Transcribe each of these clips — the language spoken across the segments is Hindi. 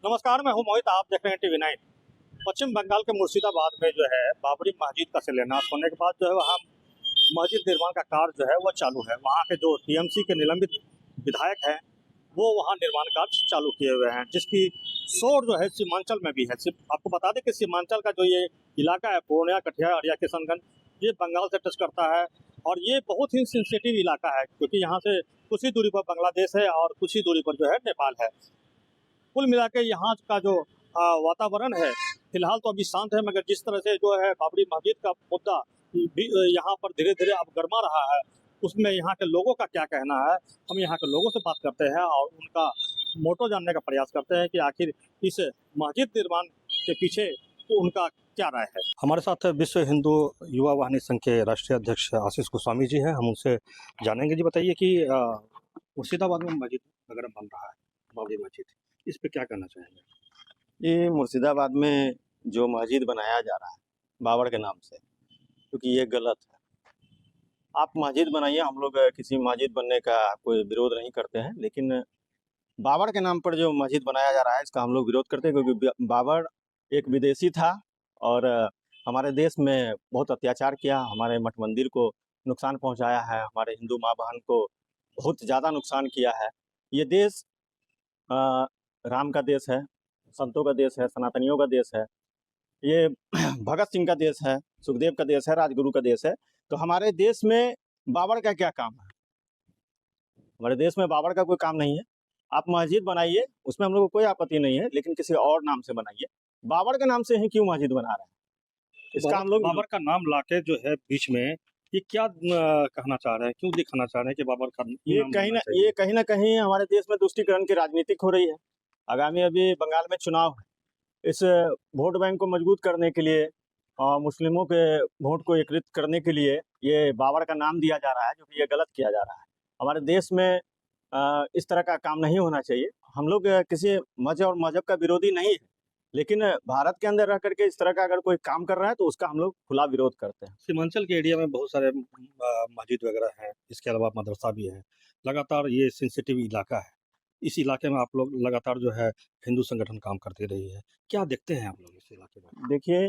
नमस्कार, मैं हूं मोहित। आप देख रहे हैं टीवी 9। पश्चिम बंगाल के मुर्शिदाबाद में जो है बाबरी मस्जिद का शिलान्यास होने के बाद जो है वहाँ मस्जिद निर्माण का कार्य जो है वो चालू है। वहाँ के जो टीएमसी के निलंबित विधायक हैं वो वहाँ निर्माण कार्य चालू किए हुए हैं, जिसकी शोर जो है सीमांचल में भी है। आपको बता दें कि सीमांचल का जो ये इलाका है पूर्णिया, कटिहार, अरिया, किशनगंज, ये बंगाल से टच करता है और ये बहुत ही सेंसिटिव इलाका है, क्योंकि यहाँ से कुछ ही दूरी पर बांग्लादेश है और कुछ ही दूरी पर जो है नेपाल है। कुल मिला के यहाँ का जो वातावरण है फिलहाल तो अभी शांत है, मगर जिस तरह से जो है बाबरी मस्जिद का मुद्दा यहाँ पर धीरे धीरे अब गर्मा रहा है, उसमें यहाँ के लोगों का क्या कहना है, हम यहाँ के लोगों से बात करते हैं और उनका मोटो जानने का प्रयास करते हैं कि आखिर इस मस्जिद निर्माण के पीछे उनका क्या राय है। हमारे साथ विश्व हिंदू युवा वाहिनी संघ के राष्ट्रीय अध्यक्ष आशीष गोस्वामी जी हैं, हम उनसे जानेंगे। जी बताइए कि मुर्शिदाबाद में मस्जिद वगैरह बन रहा है, बाबरी मस्जिद, इस पे क्या कहना चाहेंगे? ये मुर्शिदाबाद में जो मस्जिद बनाया जा रहा है बाबर के नाम से, क्योंकि ये गलत है। आप मस्जिद बनाइए, हम लोग किसी मस्जिद बनने का कोई विरोध नहीं करते हैं, लेकिन बाबर के नाम पर जो मस्जिद बनाया जा रहा है इसका हम लोग विरोध करते हैं, क्योंकि बाबर एक विदेशी था और हमारे देश में बहुत अत्याचार किया, हमारे मठ मंदिर को नुकसान पहुंचाया है, हमारे हिंदू माँ बहन को बहुत ज़्यादा नुकसान किया है। ये देश राम का देश है, संतों का देश है, सनातनियों का देश है, ये भगत सिंह का देश है, सुखदेव का देश है, राजगुरु का देश है। तो हमारे देश में बाबर का क्या काम है? हमारे देश में बाबर का कोई काम नहीं है। आप मस्जिद बनाइए, उसमें हम लोग को कोई आपत्ति नहीं है, लेकिन किसी और नाम से बनाइए। बाबर के नाम से ही क्यों मस्जिद बना रहे हैं? इसका हम लोग बाबर का नाम लाके जो है बीच में ये क्या कहना चाह रहे हैं, क्यों दिखाना चाह रहे हैं कि बाबर का ये कहीं ना कहीं हमारे देश में तुष्टीकरण की राजनीतिक हो रही है। आगामी अभी बंगाल में चुनाव है, इस वोट बैंक को मजबूत करने के लिए और मुस्लिमों के वोट को एकत्रित करने के लिए ये बाबर का नाम दिया जा रहा है, जो कि ये गलत किया जा रहा है। हमारे देश में इस तरह का काम नहीं होना चाहिए। हम लोग किसी मजहब और मजहब का विरोधी नहीं है, लेकिन भारत के अंदर रह करके इस तरह का अगर कोई काम कर रहा है तो उसका हम लोग खुला विरोध करते हैं। सीमांचल के एरिया में बहुत सारे मस्जिद वगैरह हैं, इसके अलावा मदरसा भी है। लगातार ये सेंसिटिव इलाका है, इस इलाके में आप लोग लगातार जो है हिंदू संगठन काम करते रही है, क्या देखते हैं आप लोग इस इलाके में? देखिए,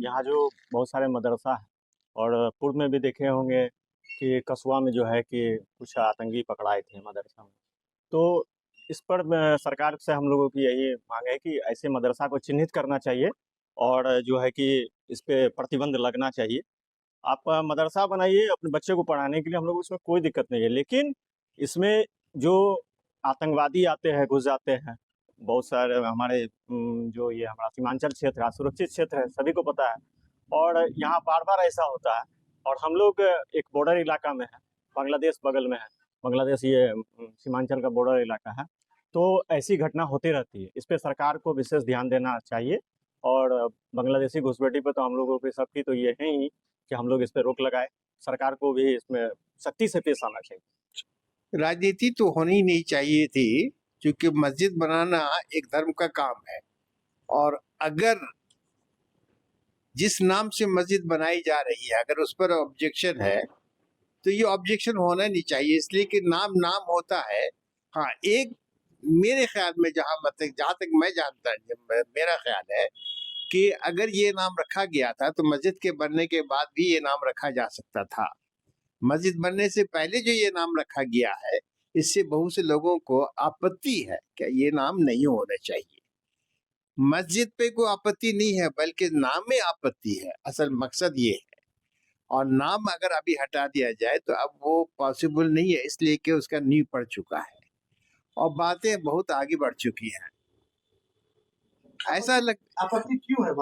यहाँ जो बहुत सारे मदरसा है और पूर्व में भी देखे होंगे कि कस्बा में जो है कि कुछ आतंकी पकड़ाए थे मदरसा में। तो इस पर सरकार से हम लोगों की यही मांग है कि ऐसे मदरसा को चिन्हित करना चाहिए और जो है कि इस पे प्रतिबंध लगना चाहिए। आप मदरसा बनाइए अपने बच्चे को पढ़ाने के लिए, हम लोग उसमें कोई दिक्कत नहीं है, लेकिन इसमें जो आतंकवादी आते हैं, घुस जाते हैं, बहुत सारे हमारे जो ये हमारा सीमांचल क्षेत्र है, सुरक्षित क्षेत्र है, सभी को पता है और यहाँ बार-बार ऐसा होता है। और हम लोग एक बॉर्डर इलाका में है, बांग्लादेश बगल में है, बांग्लादेश ये सीमांचल का बॉर्डर इलाका है, तो ऐसी घटना होती रहती है। इस पे सरकार को विशेष ध्यान देना चाहिए और बांग्लादेशी घुसपैठी पे तो हम लोगों की सबकी तो ये है ही कि हम लोग इस पे रोक लगाए। सरकार को भी इसमें सख्ती से पेश आना चाहिए। राजनीति तो होनी नहीं चाहिए थी, क्योंकि मस्जिद बनाना एक धर्म का काम है और अगर जिस नाम से मस्जिद बनाई जा रही है अगर उस पर ऑब्जेक्शन है तो ये ऑब्जेक्शन होना नहीं चाहिए, इसलिए कि नाम नाम होता है। हाँ, एक मेरे ख्याल में जहाँ तक मैं जानता मेरा ख्याल है कि अगर ये नाम रखा गया था तो मस्जिद के बनने के बाद भी ये नाम रखा जा सकता था। मस्जिद बनने से पहले जो ये नाम रखा गया है, इससे बहुत से लोगों को आपत्ति है कि ये नाम नहीं होना चाहिए। मस्जिद पे कोई आपत्ति नहीं है, बल्कि नाम में आपत्ति है। असल मकसद ये है, और नाम अगर अभी हटा दिया जाए तो अब वो पॉसिबल नहीं है, इसलिए कि उसका नींव पड़ चुका है और बातें बहुत आगे बढ़ चुकी हैं। ऐसा आपत्ति क्यों है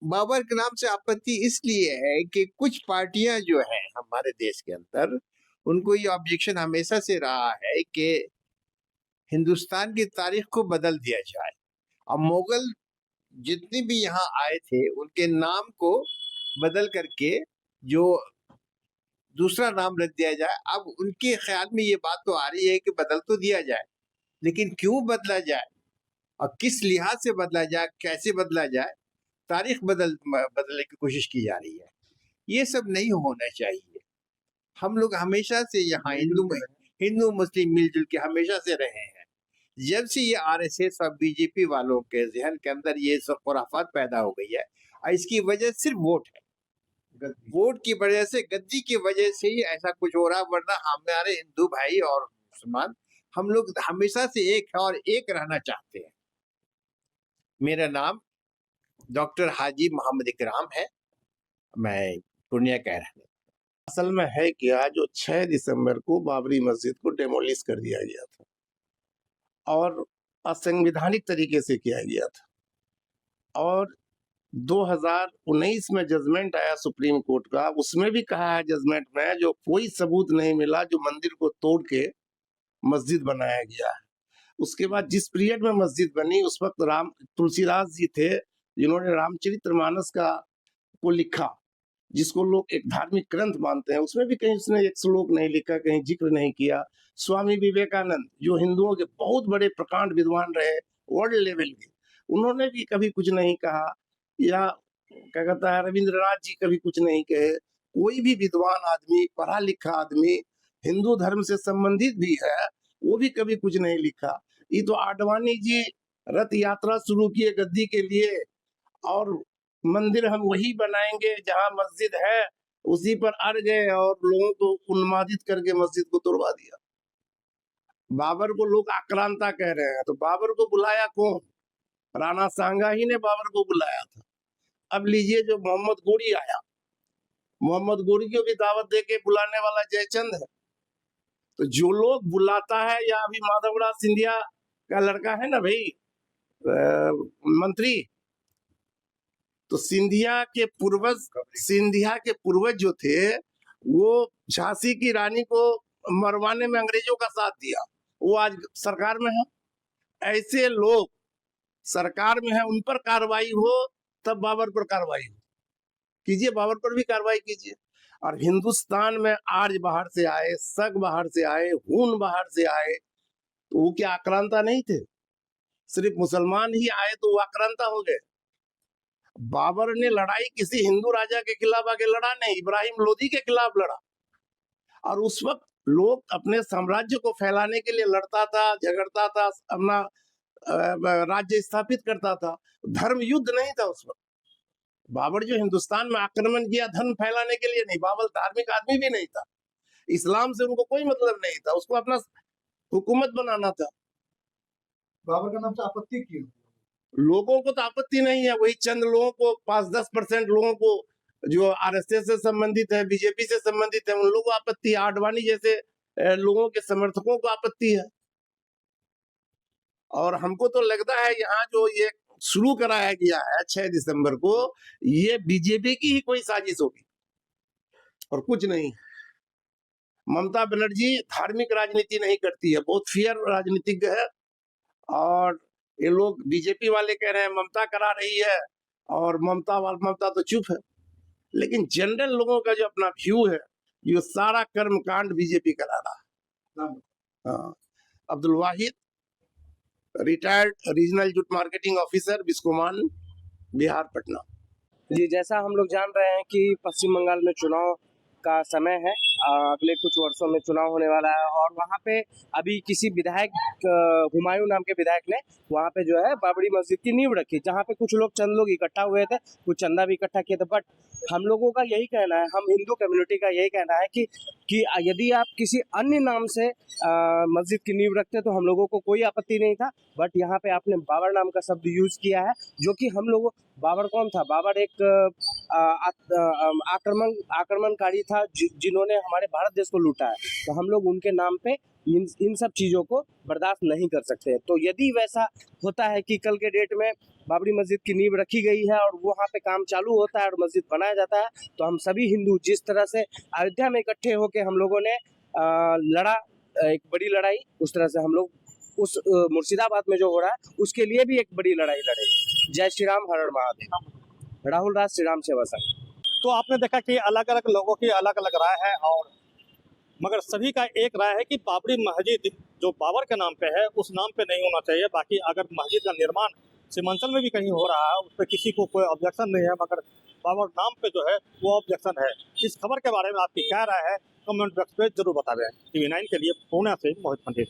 बाबर के नाम से आपत्ति इसलिए है कि कुछ पार्टियां जो है हमारे देश के अंदर, उनको ये ऑब्जेक्शन हमेशा से रहा है कि हिंदुस्तान की तारीख को बदल दिया जाए। अब मुगल जितने भी यहाँ आए थे उनके नाम को बदल करके जो दूसरा नाम रख दिया जाए। अब उनके ख्याल में ये बात तो आ रही है कि बदल तो दिया जाए, लेकिन क्यों बदला जाए और किस लिहाज से बदला जाए, कैसे बदला जाए, तारीख बदलने की कोशिश की जा रही है। ये सब नहीं होना चाहिए। हम लोग हमेशा से यहाँ हिंदू मुस्लिम मिलजुल के हमेशा से रहे हैं। जब से ये आरएसएस और बीजेपी वालों के जहन के अंदर ये सब खुराफात पैदा हो गई है, और इसकी वजह सिर्फ वोट है। वोट की वजह से, गद्दी की वजह से ही ऐसा कुछ हो रहा, वरना हमारे हिंदू भाई और मुसलमान हम लोग हमेशा से एक है और एक रहना चाहते हैं। मेरा नाम डॉक्टर हाजी मोहम्मद इकराम है, मैं पूर्णिया का रहने। असल में है क्या, जो 6 दिसंबर को बाबरी मस्जिद को डेमोलिश कर दिया गया था और असंवैधानिक तरीके से किया गया था, और 2019 में जजमेंट आया सुप्रीम कोर्ट का, उसमें भी कहा है जजमेंट में, जो कोई सबूत नहीं मिला जो मंदिर को तोड़ के मस्जिद बनाया गया है। उसके बाद जिस पीरियड में मस्जिद बनी उस वक्त राम तुलसीदास जी थे, जिन्होंने रामचरितमानस को लिखा, जिसको लोग एक धार्मिक ग्रंथ मानते हैं। उसमें भी कहीं उसने एक श्लोक नहीं लिखा, कहीं जिक्र नहीं किया। स्वामी विवेकानंद, जो हिंदुओं के बहुत बड़े प्रकांड विद्वान रहे वर्ल्ड लेवल के, उन्होंने भी कभी कुछ नहीं कहा, या क्या कहता है रविंद्रनाथ जी कभी कुछ नहीं कहे। कोई भी विद्वान आदमी, पढ़ा लिखा आदमी, हिंदू धर्म से संबंधित भी है, वो भी कभी कुछ नहीं लिखा। ये तो आडवाणी जी रथ यात्रा शुरू किए गद्दी के लिए, और मंदिर हम वही बनाएंगे जहां मस्जिद है, उसी पर अड़ गए और लोगों को उन्मादित करके मस्जिद को तोड़वा दिया। बाबर को लोग आक्रांता कह रहे हैं, तो बाबर को बुलाया कौन? राणा सांगा ही ने बाबर को बुलाया था। अब लीजिए, जो मोहम्मद गोरी आया, मोहम्मद गोरी को भी दावत दे के बुलाने वाला जयचंद है। तो जो लोग बुलाता है, या अभी माधवराज सिंधिया का लड़का है ना भाई मंत्री, तो सिंधिया के पूर्वज जो थे, वो झांसी की रानी को मरवाने में अंग्रेजों का साथ दिया, वो आज सरकार में है। ऐसे लोग सरकार में है, उन पर कार्रवाई हो तब बाबर पर कार्रवाई हो। कीजिए, बाबर पर भी कार्रवाई कीजिए। और हिंदुस्तान में आर्य बाहर से आए, सग बाहर से आए, हून बाहर से आए, तो वो क्या आक्रांता नहीं थे? सिर्फ मुसलमान ही आए तो वो आक्रांता हो गए? बाबर ने लड़ाई किसी हिंदू राजा के खिलाफ आके लड़ा नहीं, इब्राहिम लोदी के खिलाफ लड़ा। और उस वक्त लोग अपने साम्राज्य को फैलाने के लिए लड़ता था, झगड़ता था, अपना राज्य स्थापित करता था। धर्म युद्ध नहीं था उस वक्त। बाबर जो हिंदुस्तान में आक्रमण किया, धर्म फैलाने के लिए नहीं। बाबर धार्मिक आदमी भी नहीं था, इस्लाम से उनको कोई मतलब नहीं था, उसको अपना हुकूमत बनाना था। बाबर का नाम से आपत्ति क्यों? लोगों को तो आपत्ति नहीं है, वही चंद लोगों को, 5-10% लोगों को, जो आरएसएस से संबंधित है, बीजेपी से संबंधित है, उन लोगों को आपत्ति है। आडवाणी जैसे लोगों के समर्थकों को आपत्ति है। और हमको तो लगता है यहाँ जो ये शुरू कराया गया है 6 दिसंबर को, ये बीजेपी की ही कोई साजिश होगी और कुछ नहीं। ममता बनर्जी धार्मिक राजनीति नहीं करती है, बहुत फेयर राजनीतिज्ञ है। और ये लोग बीजेपी वाले कह रहे हैं ममता करा रही है, और ममता तो चुप है। लेकिन जनरल लोगों का जो अपना व्यू है, ये सारा कर्म कांड बीजेपी करा रहा है। हाँ, Abdul Wahid, retired regional jute marketing officer, Biscomaun, Bihar, Patna. जी, जैसा हम लोग जान रहे हैं कि पश्चिम बंगाल में चुनाव का समय है, अगले कुछ वर्षों में चुनाव होने वाला है, और वहाँ पे अभी किसी विधायक, हुमायूं नाम के विधायक ने वहाँ पे जो है बाबरी मस्जिद की नींव रखी, जहाँ पे कुछ लोग, चंद लोग इकट्ठा हुए थे, कुछ चंदा भी इकट्ठा किए थे। बट हम लोगों का यही कहना है, हम हिंदू कम्युनिटी का यही कहना है कि यदि आप किसी अन्य नाम से मस्जिद की नींव रखते तो हम लोगों को कोई आपत्ति नहीं था। बट यहाँ पे आपने बाबर नाम का शब्द यूज किया है, जो कि हम लोग, बाबर कौन था? बाबर एक आक्रमणकारी था, जिन्होंने हमारे भारत देश को लूटा है। तो हम लोग उनके नाम पे इन सब चीज़ों को बर्दाश्त नहीं कर सकते। तो यदि वैसा होता है कि कल के डेट में बाबरी मस्जिद की नींव रखी गई है और वहाँ पे काम चालू होता है और मस्जिद बनाया जाता है, तो हम सभी हिंदू जिस तरह से अयोध्या में इकट्ठे होकर हम लोगों ने लड़ा, एक बड़ी लड़ाई, उस तरह से हम लोग उस मुर्शिदाबाद में जो हो रहा है उसके लिए भी एक बड़ी लड़ाई लड़ेंगे। जय श्री राम, हर हर महादेव। राहुल राज, श्री राम सेवा संघ। तो आपने देखा कि अलग अलग लोगों की अलग अलग राय है, और मगर सभी का एक राय है कि बाबरी मस्जिद जो बाबर के नाम पे है, उस नाम पे नहीं होना चाहिए। बाकी अगर मस्जिद का निर्माण सीमांचल में भी कहीं हो रहा है, उस पर किसी को कोई ऑब्जेक्शन नहीं है, मगर बाबर नाम पे जो है वो ऑब्जेक्शन है। इस खबर के बारे में आपकी क्या राय है, कमेंट बॉक्स पे जरूर बताएं। TV9 के लिए पुणे से मोहित पंडित।